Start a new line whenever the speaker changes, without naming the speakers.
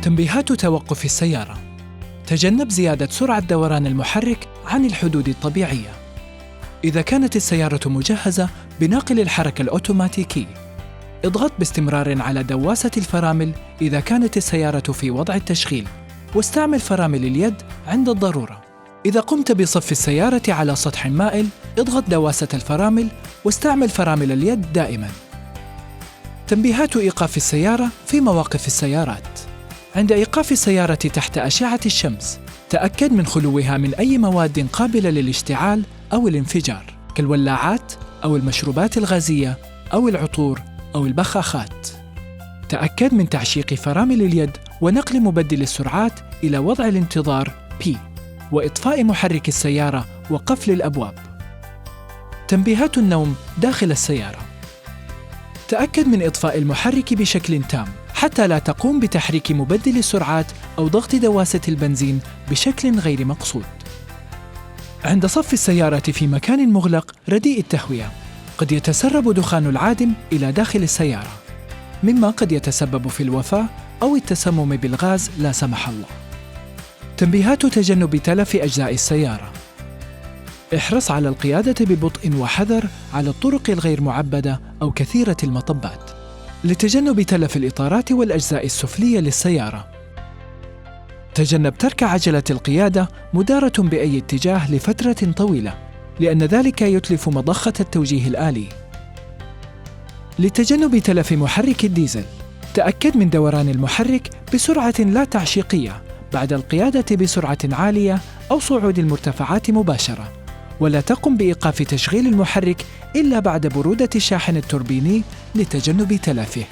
تنبيهات توقف السيارة: تجنب زيادة سرعة دوران المحرك عن الحدود الطبيعية. إذا كانت السيارة مجهزة بناقل الحركة الأوتوماتيكي، اضغط باستمرار على دواسة الفرامل إذا كانت السيارة في وضع التشغيل، واستعمل فرامل اليد عند الضرورة. إذا قمت بصف السيارة على سطح مائل، اضغط دواسة الفرامل واستعمل فرامل اليد دائماً. تنبيهات إيقاف السيارة في مواقف السيارات: عند إيقاف السيارة تحت أشعة الشمس، تأكد من خلوها من أي مواد قابلة للاشتعال أو الانفجار كالولاعات أو المشروبات الغازية أو العطور أو البخاخات. تأكد من تعشيق فرامل اليد ونقل مبدل السرعات إلى وضع الانتظار P، وإطفاء محرك السيارة وقفل الأبواب. تنبيهات النوم داخل السيارة: تأكد من إطفاء المحرك بشكل تام حتى لا تقوم بتحريك مبدل السرعات أو ضغط دواسة البنزين بشكل غير مقصود. عند صف السيارة في مكان مغلق رديء التهوية، قد يتسرب دخان العادم إلى داخل السيارة، مما قد يتسبب في الوفاة أو التسمم بالغاز لا سمح الله. تنبيهات تجنب تلف أجزاء السيارة: احرص على القيادة ببطء وحذر على الطرق الغير معبدة أو كثيرة المطبات لتجنب تلف الإطارات والأجزاء السفلية للسيارة. تجنب ترك عجلة القيادة مدارة بأي اتجاه لفترة طويلة، لأن ذلك يتلف مضخة التوجيه الآلي. لتجنب تلف محرك الديزل، تأكد من دوران المحرك بسرعة لا تعشيقية بعد القيادة بسرعة عالية أو صعود المرتفعات مباشرة، ولا تقم بإيقاف تشغيل المحرك إلا بعد برودة الشاحن التوربيني لتجنب تلفه.